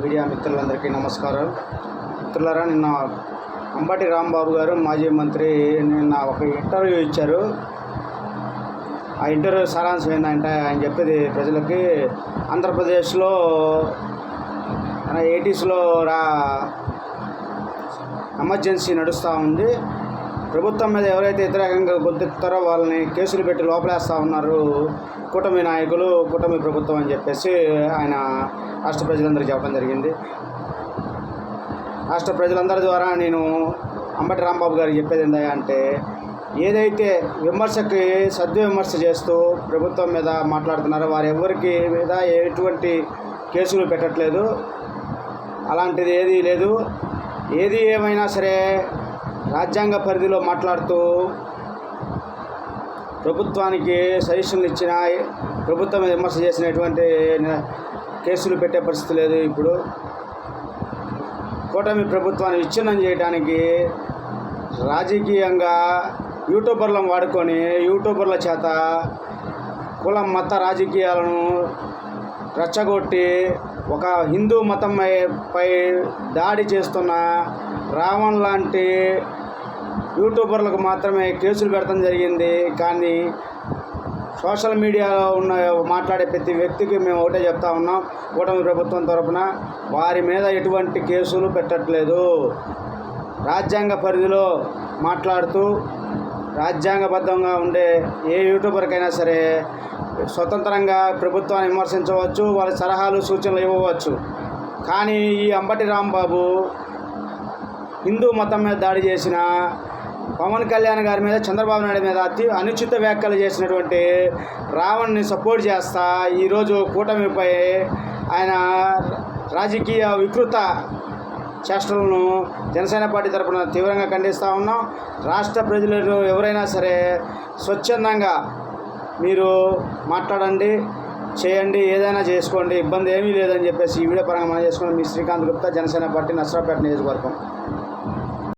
Media మిత్రులందరికీ నమస్కారం. మిత్రులారా, నిన్న అంబటి రాంబాబు గారు మాజీ మంత్రి నిన్న ఒక ఇంటర్వ్యూ ఇచ్చారు. ఆ ఇంటర్వ్యూ సారాంశం ఏంటంటే ఆయన చెప్పేది ప్రజలకి ఆంధ్రప్రదేశ్లో 80స్లో ఎమర్జెన్సీ నడుస్తూ ఉంది. ప్రభుత్వం మీద ఎవరైతే వ్యతిరేకంగా గొంతెత్తారో వాళ్ళని కేసులు పెట్టి లోపలేస్తూ ఉన్నారు కూటమి నాయకులు, కూటమి ప్రభుత్వం అని చెప్పేసి ఆయన రాష్ట్ర ప్రజలందరికీ చెప్పడం జరిగింది. రాష్ట్ర ప్రజలందరి ద్వారా నేను అంబటి రాంబాబు గారికి చెప్పేది ఏంటంటే, ఏదైతే విమర్శకి సద్విమర్శ చేస్తూ ప్రభుత్వం మీద మాట్లాడుతున్నారో వారు ఎవరికి మీద ఎటువంటి కేసులు పెట్టట్లేదు. అలాంటిది ఏదీ లేదు. ఏది ఏమైనా సరే రాజ్యాంగ పరిధిలో మాట్లాడుతూ ప్రభుత్వానికి సజెషన్లు ఇచ్చిన, ప్రభుత్వం మీద విమర్శ చేసినటువంటి కేసులు పెట్టే పరిస్థితి లేదు. ఇప్పుడు కూటమి ప్రభుత్వాన్ని విచ్ఛిన్నం చేయడానికి రాజకీయంగా యూట్యూబర్లను వాడుకొని యూట్యూబర్ల చేత కుల మత రాజకీయాలను రెచ్చగొట్టి ఒక హిందూ మతం పై దాడి చేస్తున్న రావణ్ లాంటి యూట్యూబర్లకు మాత్రమే కేసులు పెడతాం జరిగింది. కానీ సోషల్ మీడియాలో మాట్లాడే ప్రతి వ్యక్తికి మేము ఒకటే చెప్తా ఉన్నాం, కూటమి ప్రభుత్వం తరపున వారి మీద ఎటువంటి కేసులు పెట్టట్లేదు. రాజ్యాంగ పరిధిలో మాట్లాడుతూ రాజ్యాంగబద్ధంగా ఉండే ఏ యూట్యూబర్కైనా సరే స్వతంత్రంగా ప్రభుత్వాన్ని విమర్శించవచ్చు, వాళ్ళ సలహాలు సూచనలు ఇవ్వవచ్చు. కానీ ఈ అంబటి రాంబాబు హిందూ మతం మీద దాడి చేసిన, పవన్ కళ్యాణ్ గారి మీద, చంద్రబాబు నాయుడు మీద అనుచిత వ్యాఖ్యలు చేసినటువంటి రావణ్ని సపోర్ట్ చేస్తా ఈరోజు కూటమిపై ఆయన రాజకీయ వికృత చేష్టలను జనసేన పార్టీ తరఫున తీవ్రంగా ఖండిస్తూ ఉన్నాం. రాష్ట్ర ప్రజలు ఎవరైనా సరే స్వచ్ఛందంగా మీరు మాట్లాడండి, చేయండి, ఏదైనా చేసుకోండి, ఇబ్బంది ఏమీ లేదని చెప్పేసి ఈ వీడియో పరంగా మనం చేసుకోండి. మీ శ్రీకాంత్ గుప్తా, జనసేన పార్టీ, నర్సరావుపేట నియోజకవర్గం.